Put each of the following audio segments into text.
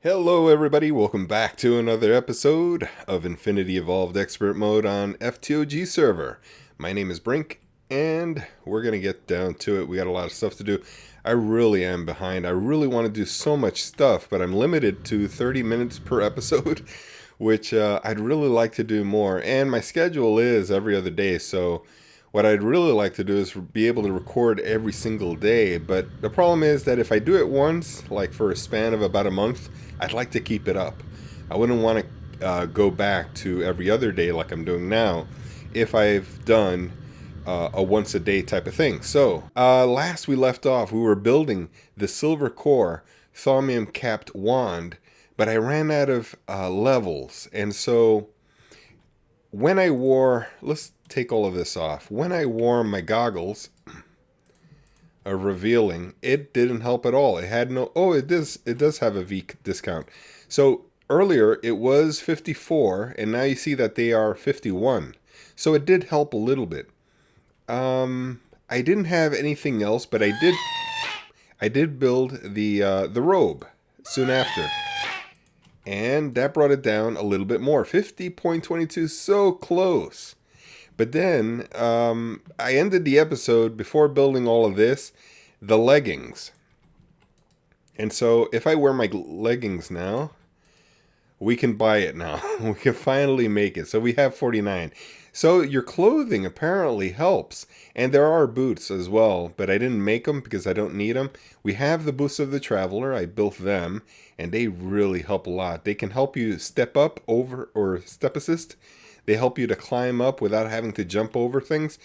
Hello everybody, welcome back to another episode of Infinity Evolved Expert Mode on FTOG server. My name is Brink, and we're going to get down to it. We got a lot of stuff to do. I really am behind. I really want to do so much stuff, but I'm limited to 30 minutes per episode, which I'd really like to do more. And my schedule is every other day, so what I'd really like to do is be able to record every single day, but the problem is that if I do it once, like for a span of about a month, I'd like to keep it up. I wouldn't want to go back to every other day like I'm doing now if I've done a once a day type of thing. So, last we left off, we were building the silver core thaumium capped wand, but I ran out of levels, and so when I wore, let's take all of this off. When I wore my goggles, revealing, it didn't help at all. It had no, oh, it does have a V discount. So earlier it was 54, and now you see that they are 51. So it did help a little bit. I didn't have anything else, but I did build the robe soon after. And that brought it down a little bit more. 50.22, so close. But then I ended the episode before building all of this, the leggings. And so if I wear my leggings now, we can buy it now. We can finally make it. So we have 49. So your clothing apparently helps. And there are boots as well, but I didn't make them because I don't need them. We have the boots of the traveler. I built them, and they really help a lot. They can help you step up over or step assist. They help you to climb up without having to jump over things,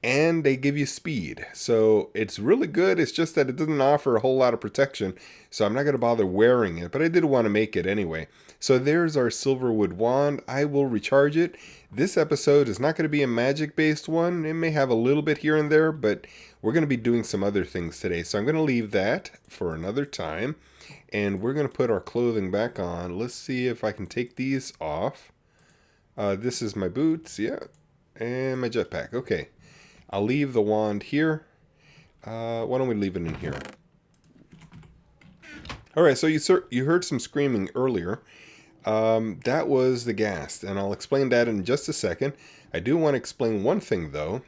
and they give you speed. So it's really good. It's just that it doesn't offer a whole lot of protection, so I'm not going to bother wearing it, but I did want to make it anyway. So there's our silverwood wand. I will recharge it. This episode is not going to be a magic-based one. It may have a little bit here and there, but we're going to be doing some other things today. So I'm going to leave that for another time, and we're going to put our clothing back on. Let's see if I can take these off. This is my boots, yeah, and my jetpack. Okay, I'll leave the wand here. Why don't we leave it in here? All right, so you heard some screaming earlier. That was the Ghast, and I'll explain that in just a second. I do want to explain one thing, though.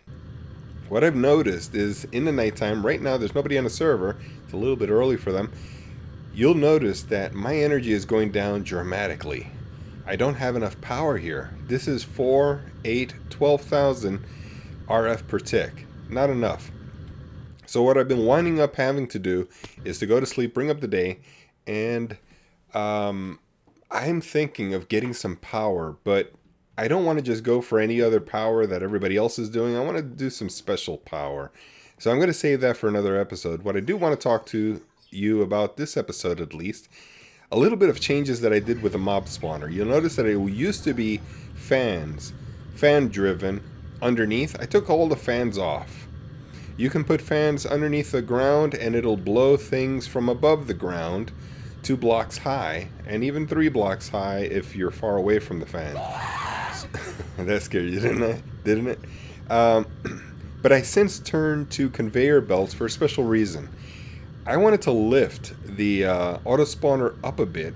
What I've noticed is in the nighttime, right now there's nobody on the server. It's a little bit early for them. You'll notice that my energy is going down dramatically. I don't have enough power here. This is 4, 8, 12,000 RF per tick. Not enough. So what I've been winding up having to do is to go to sleep, bring up the day, and I'm thinking of getting some power, but I don't want to just go for any other power that everybody else is doing. I want to do some special power. So I'm going to save that for another episode. What I do want to talk to you about this episode at least, a little bit of changes that I did with the mob spawner. You'll notice that it used to be fan driven underneath. I took all the fans off. You can put fans underneath the ground and it'll blow things from above the ground 2 blocks high, and even 3 blocks high if you're far away from the fan. That scared you, didn't it? But I since turned to conveyor belts for a special reason. I wanted to lift the auto spawner up a bit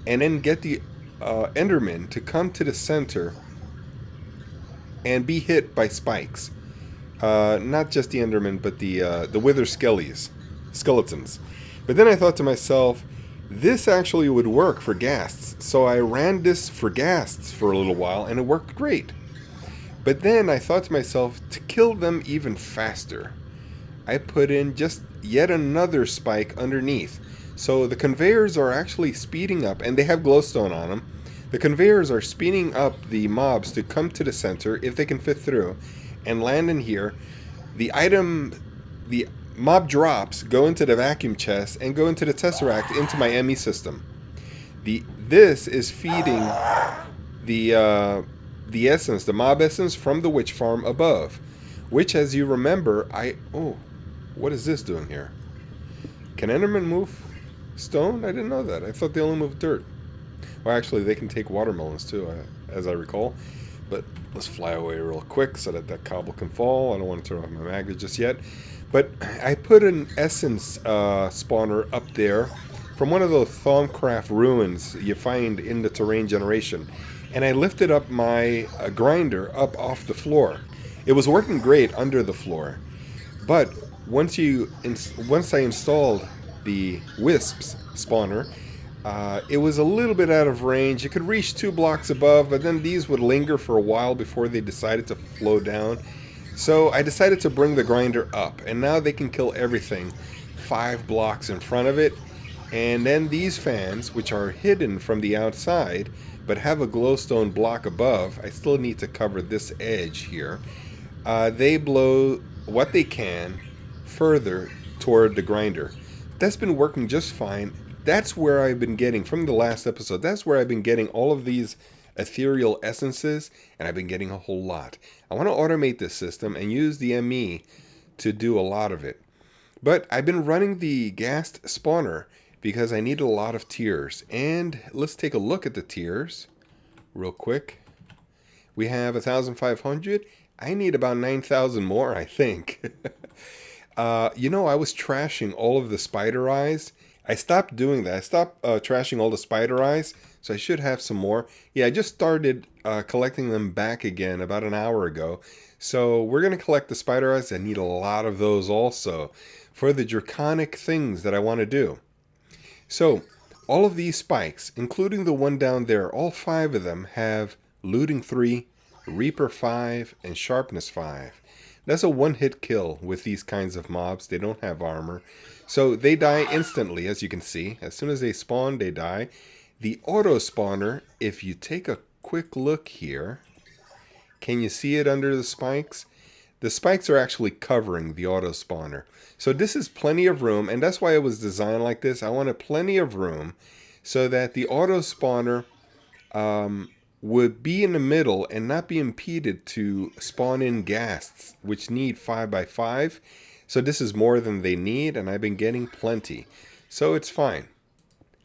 and then get the Enderman to come to the center and be hit by spikes. Not just the Enderman, but the Wither skeletons. But then I thought to myself, this actually would work for Ghasts. So I ran this for Ghasts for a little while, and it worked great. But then I thought to myself, to kill them even faster, I put in just yet another spike underneath. So the conveyors are actually speeding up, and they have glowstone on them. The conveyors are speeding up the mobs to come to the center, if they can fit through, and land in here. The mob drops go into the vacuum chest and go into the tesseract into my ME system. This is feeding the essence, the mob essence from the witch farm above, which, as you remember, what is this doing here? Can Enderman move stone? I didn't know that. I thought they only moved dirt. Well, actually, they can take watermelons too, as I recall. But let's fly away real quick so that cobble can fall. I don't want to turn off my magnet just yet. But I put an essence spawner up there from one of those Thaumcraft ruins you find in the terrain generation. And I lifted up my grinder up off the floor. It was working great under the floor. But once I installed the Wisps spawner, it was a little bit out of range. It could reach 2 blocks above, but then these would linger for a while before they decided to flow down. So I decided to bring the grinder up, and now they can kill everything 5 blocks in front of it. And then these fans, which are hidden from the outside, but have a glowstone block above, I still need to cover this edge here. They blow what they can further toward the grinder. That's been working just fine. That's where I've been getting, from the last episode, that's where I've been getting all of these ethereal essences, and I've been getting a whole lot. I want to automate this system and use the ME to do a lot of it. But I've been running the Ghast spawner because I need a lot of tiers. And let's take a look at the tiers real quick. We have 1,500. I need about 9,000 more, I think. You know, I was trashing all of the spider eyes. I stopped doing that. I stopped trashing all the spider eyes, so I should have some more. Yeah, I just started collecting them back again about an hour ago. So we're going to collect the spider eyes. I need a lot of those also for the draconic things that I want to do. So all of these spikes, including the one down there, all 5 of them have looting 3, Reaper 5, and Sharpness 5. That's a one-hit kill with these kinds of mobs. They don't have armor. So they die instantly, as you can see. As soon as they spawn, they die. The auto spawner, if you take a quick look here, can you see it under the spikes? The spikes are actually covering the auto spawner. So this is plenty of room, and that's why it was designed like this. I wanted plenty of room so that the auto spawner would be in the middle and not be impeded to spawn in ghasts, which need 5x5. So this is more than they need, and I've been getting plenty. So it's fine.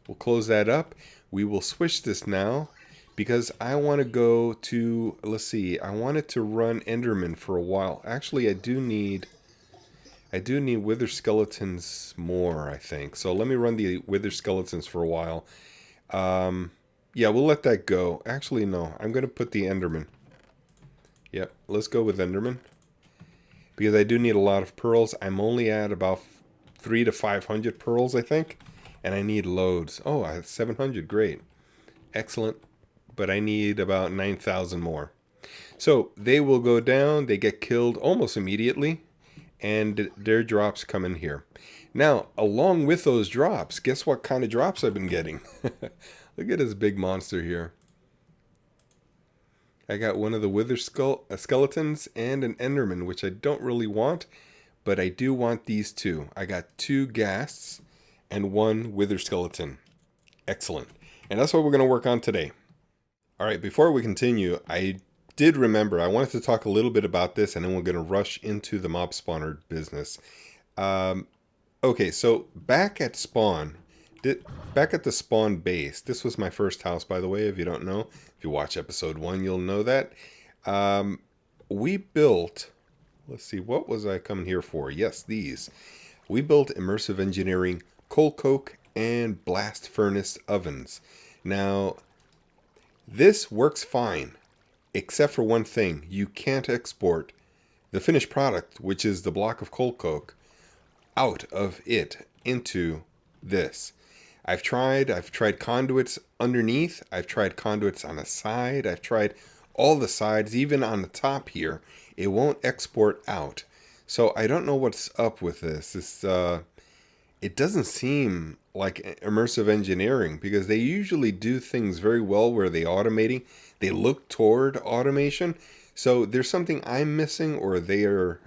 We'll close that up. We will switch this now because I want to go to, let's see, I wanted to run Enderman for a while. Actually, I do need Wither Skeletons more, I think. So let me run the Wither Skeletons for a while. Yeah, we'll let that go. Actually, no. I'm going to put the Enderman. Yep, let's go with Enderman. Because I do need a lot of pearls. I'm only at about 300 to 500 pearls, I think. And I need loads. Oh, I have 700. Great. Excellent. But I need about 9,000 more. So they will go down. They get killed almost immediately. And their drops come in here. Now, along with those drops, guess what kind of drops I've been getting? Look at this big monster here. I got one of the Wither Skeletons and an Enderman, which I don't really want, but I do want these 2. I got 2 Ghasts and 1 Wither Skeleton. Excellent. And that's what we're going to work on today. Alright, before we continue, I did remember, I wanted to talk a little bit about this, and then we're going to rush into the mob spawner business. Okay, so back at spawn, back at the spawn base, this was my first house, by the way, if you don't know. If you watch episode 1, you'll know that. We built, let's see, what was I coming here for? Yes, these. We built immersive engineering, coal coke, and blast furnace ovens. Now, this works fine, except for one thing. You can't export the finished product, which is the block of coal coke, out of it into this. I've tried conduits underneath, I've tried conduits on the side, I've tried all the sides, even on the top here. It won't export out. So I don't know what's up with this. It doesn't seem like immersive engineering, because they usually do things very well where they look toward automation. So there's something I'm missing, or they are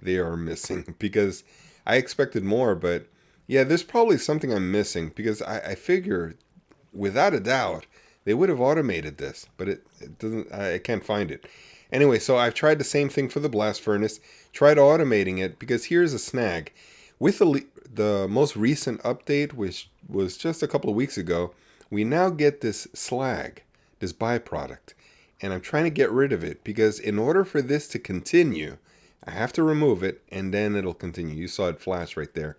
missing, because I expected more, but yeah, there's probably something I'm missing, because I figure, without a doubt, they would have automated this, but it doesn't. I can't find it. Anyway, so I've tried the same thing for the blast furnace, tried automating it, because here's a snag. With the most recent update, which was just a couple of weeks ago, we now get this slag, this byproduct, and I'm trying to get rid of it, because in order for this to continue, I have to remove it, and then it'll continue. You saw it flash right there.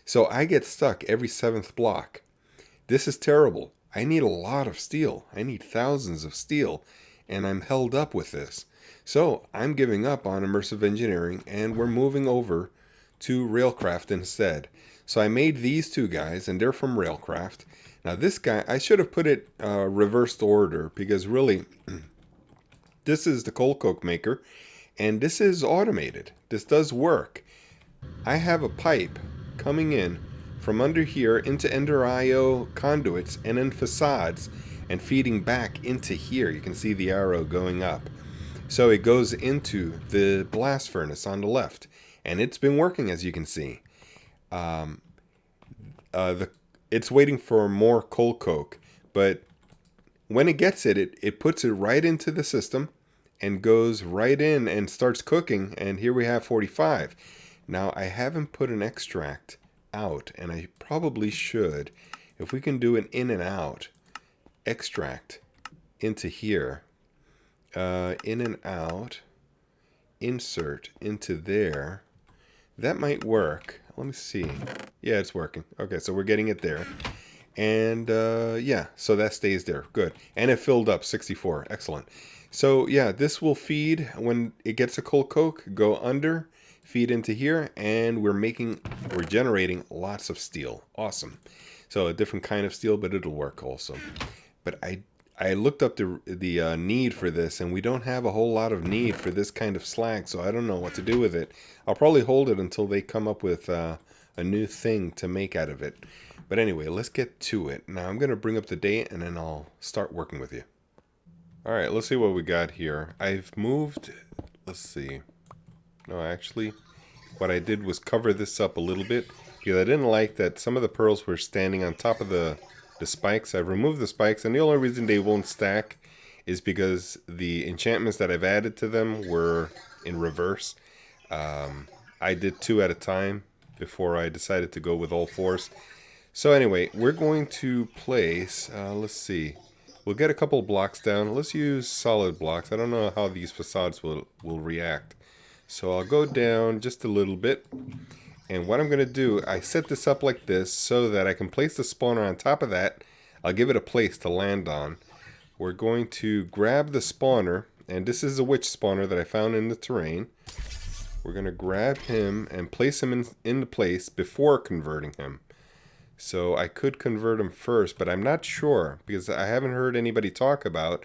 So I get stuck every 7th block. This is terrible. I need a lot of steel. I need thousands of steel, and I'm held up with this. So I'm giving up on immersive engineering, and we're moving over to Railcraft instead. So I made these two guys, and they're from Railcraft. Now this guy, I should have put it reversed order, because really, this is the coal coke maker, and this is automated. This does work. I have a pipe coming in from under here into Ender IO conduits and then facades and feeding back into here. You can see the arrow going up. So it goes into the blast furnace on the left. And it's been working, as you can see. It's waiting for more coal coke. But when it gets it puts it right into the system and goes right in and starts cooking. And here we have 45. Now, I haven't put an extract out, and I probably should. If we can do an in and out extract into here, in and out, insert into there, that might work. Let me see. Yeah, it's working. Okay, so we're getting it there. And yeah, so that stays there. Good. And it filled up 64. Excellent. So yeah, this will feed when it gets a coal coke, go under, feed into here, and we're generating lots of steel. Awesome. So a different kind of steel, but it'll work also. But I looked up the need for this, and we don't have a whole lot of need for this kind of slag, so I don't know what to do with it. I'll probably hold it until they come up with a new thing to make out of it. But anyway, let's get to it. Now I'm going to bring up the date, and then I'll start working with you. Alright, let's see what we got here. I've moved, let's see. No, actually, what I did was cover this up a little bit, because I didn't like that some of the pearls were standing on top of the spikes. I've removed the spikes, and the only reason they won't stack is because the enchantments that I've added to them were in reverse. I did 2 at a time before I decided to go with all 4s. So anyway, we're going to place, let's see, we'll get a couple blocks down. Let's use solid blocks. I don't know how these facades will react. So I'll go down just a little bit. And what I'm going to do, I set this up like this so that I can place the spawner on top of that. I'll give it a place to land on. We're going to grab the spawner, and this is a witch spawner that I found in the terrain. We're going to grab him and place him in the place before converting him. So I could convert him first, but I'm not sure because I haven't heard anybody talk about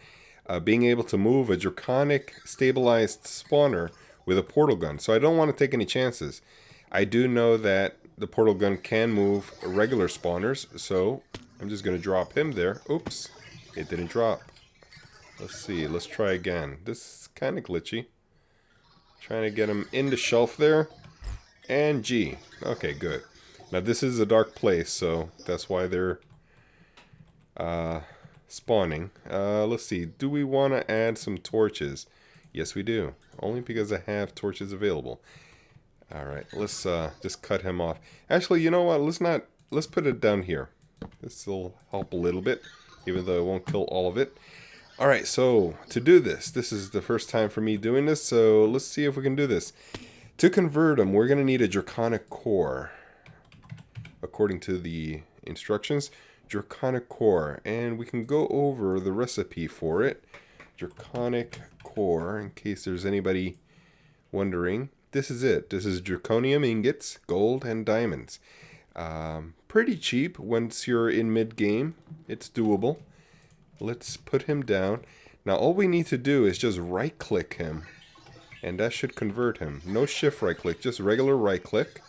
being able to move a draconic stabilized spawner with a portal gun. So I don't want to take any chances. I do know that the portal gun can move regular spawners, so I'm just going to drop him there. Oops, it didn't drop. Let's see, let's try again. This is kind of glitchy. Trying to get him in the shelf there. And G. Okay, good. Now this is a dark place, so that's why they're spawning. Let's see, do we want to add some torches? Yes, we do. Only because I have torches available. Alright, let's just cut him off. Actually, you know what? Let's put it down here. This will help a little bit, even though it won't kill all of it. Alright, so to do this is the first time for me doing this, so let's see if we can do this. To convert them, we're going to need a draconic core. According to the instructions, draconic core. And we can go over the recipe for it. Draconic core, in case there's anybody wondering. This is it. This is draconium ingots, gold, and diamonds. Pretty cheap once you're in mid-game. It's doable. Let's put him down. Now all we need to do is just right-click him. And that should convert him. No shift right-click, just regular right-click.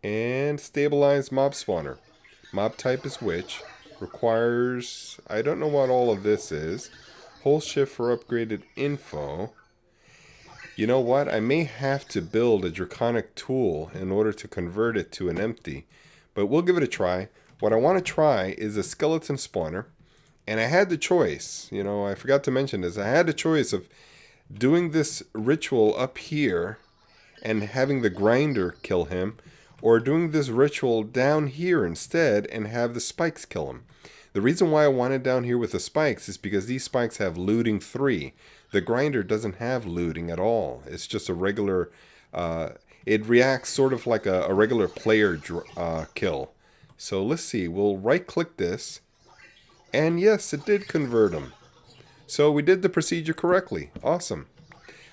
And stabilize mob spawner. Mob type is witch. Requires, I don't know what all of this is. Hold shift for upgraded info. You know what? I may have to build a draconic tool in order to convert it to an empty. But we'll give it a try. What I want to try is a skeleton spawner. And I had the choice. You know, I forgot to mention this. I had the choice of doing this ritual up here and having the grinder kill him, or doing this ritual down here instead and have the spikes kill him. The reason why I wanted down here with the spikes is because these spikes have looting 3. The grinder doesn't have looting at all. It's just a regular, it reacts sort of like a regular player kill. So let's see, we'll right click this, and yes, it did convert them. So we did the procedure correctly. Awesome.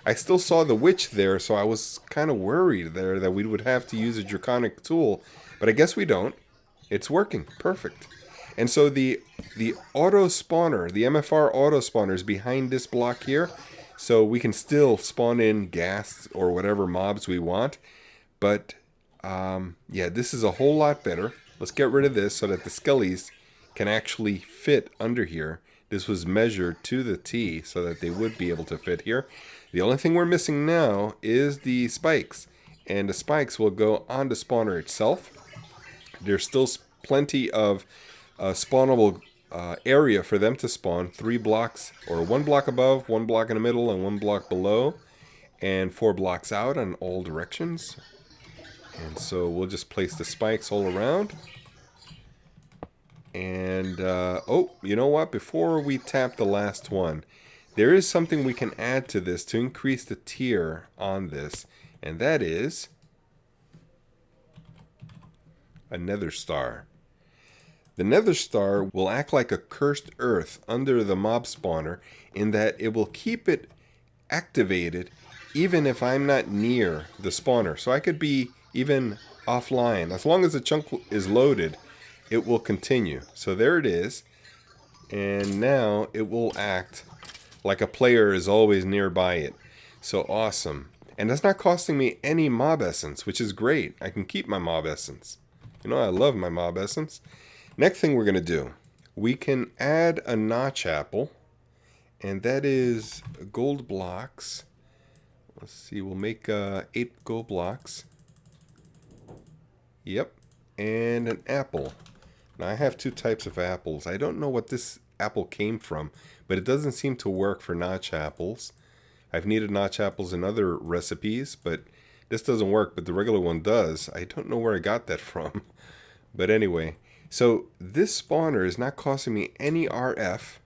I still saw the witch there, so I was kind of worried there that we would have to use a draconic tool, but I guess we don't. It's working. Perfect. And so the auto spawner, the MFR auto spawner is behind this block here, so we can still spawn in ghasts or whatever mobs we want. But yeah, this is a whole lot better. Let's get rid of this so that the skellies can actually fit under here. This was measured to the T so that they would be able to fit here. The only thing we're missing now is the spikes, and the spikes will go on the spawner itself. There's still plenty of spawnable area for them to spawn. 3 blocks, or 1 block above, 1 block in the middle, and 1 block below, and 4 blocks out in all directions. And so we'll just place the spikes all around. And oh, you know what? Before we tap the last one, there is something we can add to this to increase the tier on this, and that is a nether star. The nether star will act like a cursed earth under the mob spawner in that it will keep it activated even if I'm not near the spawner. So I could be even offline. As long as the chunk is loaded, it will continue. So there it is. And now it will act like a player is always nearby it. So awesome. And that's not costing me any mob essence, which is great. I can keep my mob essence. You know, I love my mob essence. Next thing we're going to do, we can add a notch apple. And that is gold blocks. Let's see, we'll make 8 gold blocks. Yep. And an apple. Now I have 2 types of apples. I don't know what this apple came from, but it doesn't seem to work for notch apples. I've needed notch apples in other recipes, but this doesn't work, but the regular one does. I don't know where I got that from. But anyway, so this spawner is not costing me any RF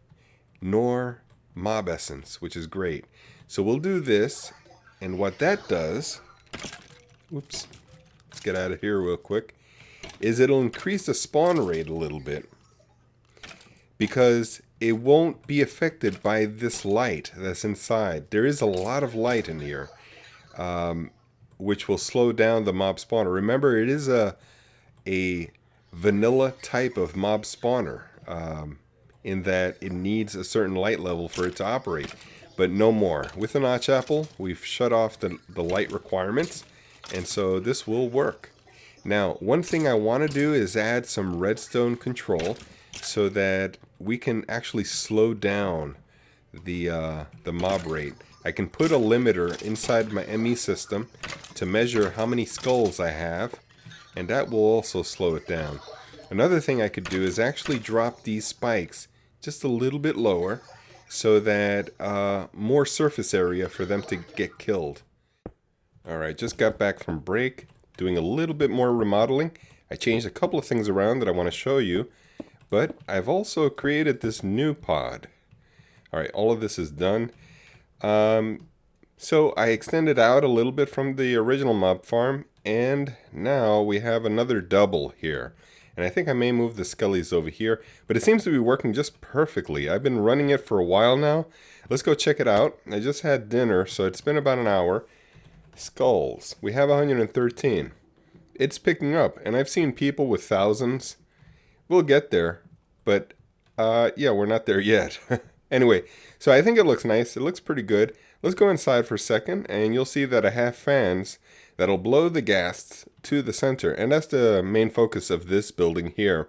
nor mob essence, which is great. So we'll do this, and what that does, oops, let's get out of here real quick, is it'll increase the spawn rate a little bit, because it won't be affected by this light that's inside. There is a lot of light in here, which will slow down the mob spawner. Remember, it is a vanilla type of mob spawner, in that it needs a certain light level for it to operate, but no more. With the notch apple, we've shut off the light requirements, and so this will work. Now, one thing I want to do is add some redstone control so that we can actually slow down the mob rate. I can put a limiter inside my ME system to measure how many skulls I have, and that will also slow it down. Another thing I could do is actually drop these spikes just a little bit lower so that more surface area for them to get killed. Alright, just got back from break, doing a little bit more remodeling. I changed a couple of things around that I want to show you, but I've also created this new pod. Alright, all of this is done. So I extended out a little bit from the original mob farm, and now we have another double here. And I think I may move the skellies over here, but it seems to be working just perfectly. I've been running it for a while now. Let's go check it out. I just had dinner, so it's been about an hour. Skulls. We have 113. It's picking up, and I've seen people with thousands. We'll get there, but yeah, we're not there yet. Anyway, so I think it looks nice. It looks pretty good. Let's go inside for a second, and you'll see that I have fans that'll blow the ghasts to the center. And that's the main focus of this building here,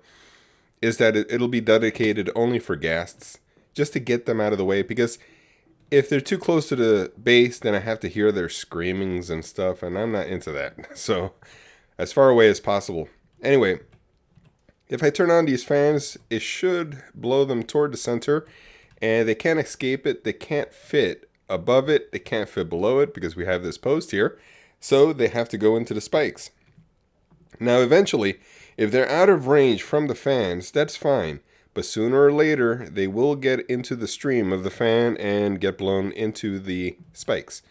is that it'll be dedicated only for ghasts, just to get them out of the way, because if they're too close to the base, then I have to hear their screamings and stuff, and I'm not into that. So, as far away as possible. Anyway, if I turn on these fans, it should blow them toward the center, and they can't escape it. They can't fit above it. They can't fit below it, because we have this post here. So they have to go into the spikes. Now, eventually, if they're out of range from the fans, that's fine. But sooner or later, they will get into the stream of the fan and get blown into the spikes.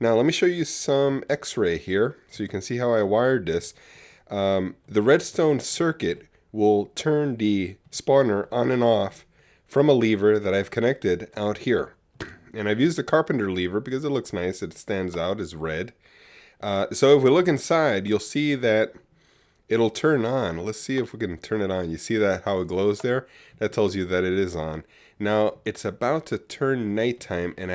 Now let me show you some x-ray here so you can see how I wired this. The redstone circuit will turn the spawner on and off from a lever that I've connected out here. And I've used the carpenter lever because it looks nice. It stands out as red. So if we look inside, you'll see that it'll turn on. Let's see if we can turn it on. You see that how it glows there? That tells you that it is on. Now it's about to turn nighttime, and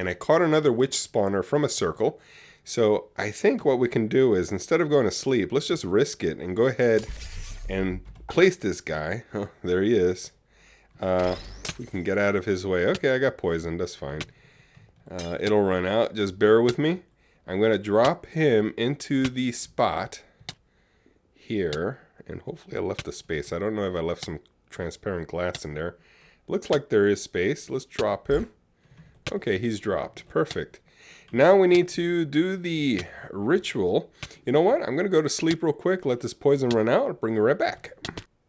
I caught another witch spawner from a circle. So I think what we can do is, instead of going to sleep, let's just risk it and go ahead and place this guy. Oh, there he is. We can get out of his way. Okay, I got poisoned. That's fine. It'll run out. Just bear with me. I'm going to drop him into the spot here. And hopefully I left the space. I don't know if I left some transparent glass in there. Looks like there is space. Let's drop him. Okay, he's dropped. Perfect. Now we need to do the ritual. You know what? I'm going to go to sleep real quick. Let this poison run out. I'll bring it right back.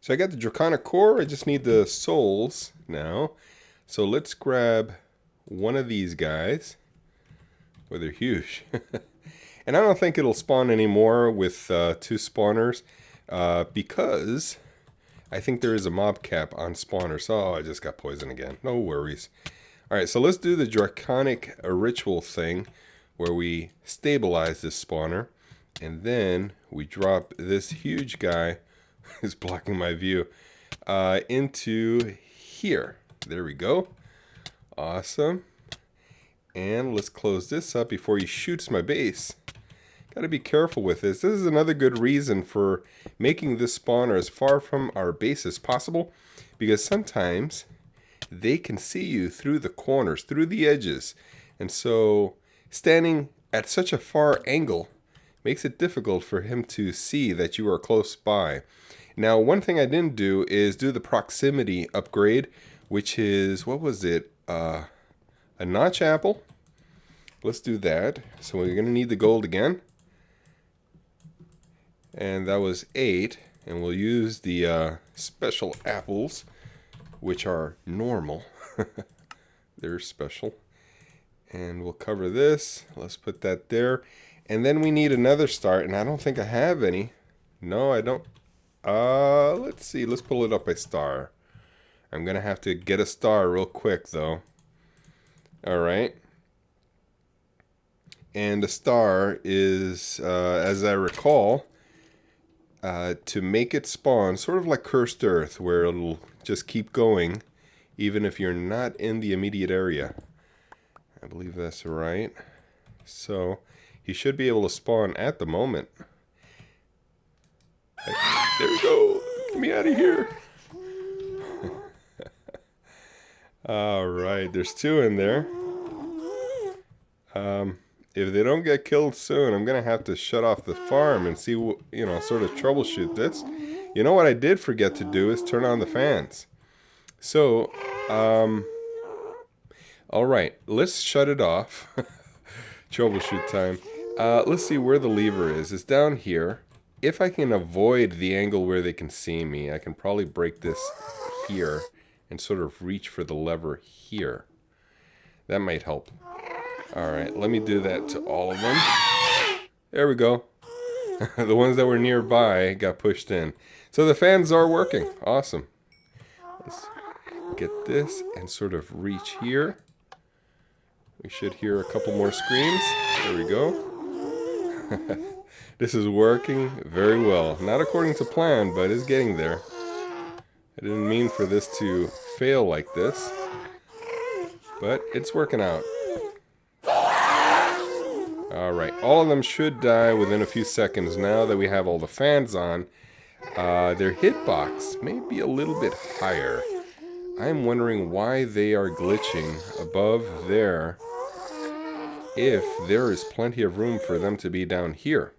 So I got the Draconic Core. I just need the souls now. So let's grab one of these guys. Well, they're huge. And I don't think it'll spawn anymore with 2 spawners because I think there is a mob cap on spawners. Oh, I just got poisoned again. No worries. Alright, so let's do the Draconic ritual thing where we stabilize this spawner. And then we drop this huge guy, who's blocking my view, into here. There we go. Awesome. And let's close this up before he shoots my base. Gotta be careful with this. This is another good reason for making this spawner as far from our base as possible, because sometimes they can see you through the corners, through the edges. And so standing at such a far angle makes it difficult for him to see that you are close by. Now, one thing I didn't do is do the proximity upgrade, which is, what was it? A notch apple. Let's do that. So we're going to need the gold again. And that was 8. And we'll use the special apples, which are normal. They're special. And we'll cover this. Let's put that there. And then we need another star. And I don't think I have any. No, I don't. Let's see. Let's pull it up by star. I'm going to have to get a star real quick, though. Alright. And the star is, as I recall, to make it spawn, sort of like Cursed Earth, where it'll just keep going, even if you're not in the immediate area. I believe that's right. So, he should be able to spawn at the moment. There we go! Get me out of here! Alright, there's 2 in there. If they don't get killed soon, I'm going to have to shut off the farm and see, sort of troubleshoot this. You know what I did forget to do is turn on the fans. So, alright, let's shut it off. Troubleshoot time. Let's see where the lever is. It's down here. If I can avoid the angle where they can see me, I can probably break this here and sort of reach for the lever here. That might help. Alright, let me do that to all of them. There we go. The ones that were nearby got pushed in. So the fans are working. Awesome. Let's get this and sort of reach here. We should hear a couple more screams. There we go. This is working very well. Not according to plan, but it's getting there. I didn't mean for this to fail like this, but it's working out. Alright, all of them should die within a few seconds now that we have all the fans on. Their hitbox may be a little bit higher. I'm wondering why they are glitching above there if there is plenty of room for them to be down here.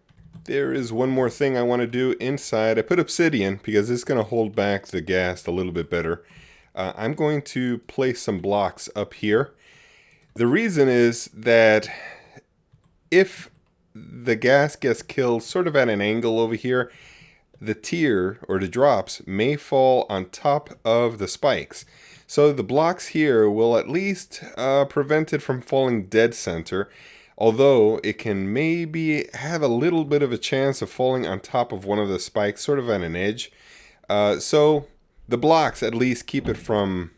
There is one more thing I want to do inside. I put obsidian because it's going to hold back the ghast a little bit better. I'm going to place some blocks up here. The reason is that if the ghast gets killed sort of at an angle over here, the tier or the drops may fall on top of the spikes. So the blocks here will at least prevent it from falling dead center. although it can maybe have a little bit of a chance of falling on top of one of the spikes, sort of at an edge. So the blocks at least keep it from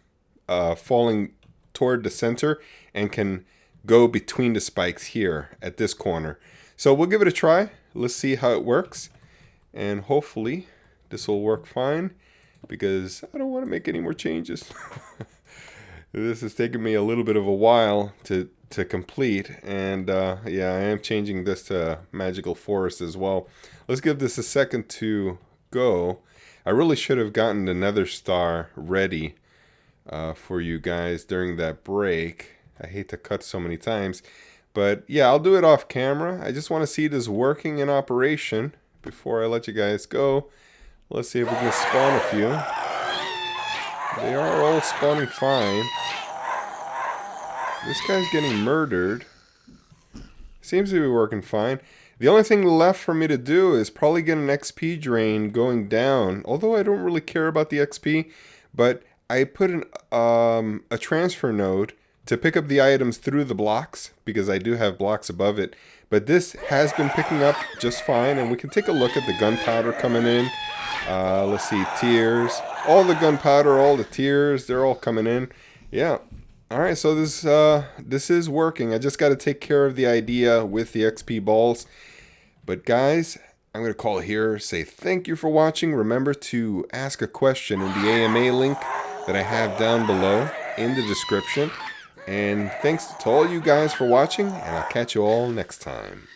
falling toward the center and can go between the spikes here at this corner. So we'll give it a try. Let's see how it works. And hopefully this will work fine, because I don't want to make any more changes. This has taken me a little bit of a while to complete. And yeah, I am changing this to Magical Forest as well. Let's give this a second to go. I really should have gotten the Nether Star ready for you guys during that break. I hate to cut so many times, but yeah, I'll do it off camera. I just want to see this working in operation before I let you guys go. Let's see if we can spawn a few. They are all spawning fine. This guy's getting murdered. Seems to be working fine. The only thing left for me to do is probably get an XP drain going down, although I don't really care about the XP, but I put a transfer node to pick up the items through the blocks, because I do have blocks above it. But this has been picking up just fine, and we can take a look at the gunpowder coming in. Let's see, tears. All the gunpowder, all the tears, they're all coming in. Yeah. Alright, so this is working. I just got to take care of the idea with the XP balls. But guys, I'm going to call it here, say thank you for watching. Remember to ask a question in the AMA link that I have down below in the description. And thanks to all you guys for watching, and I'll catch you all next time.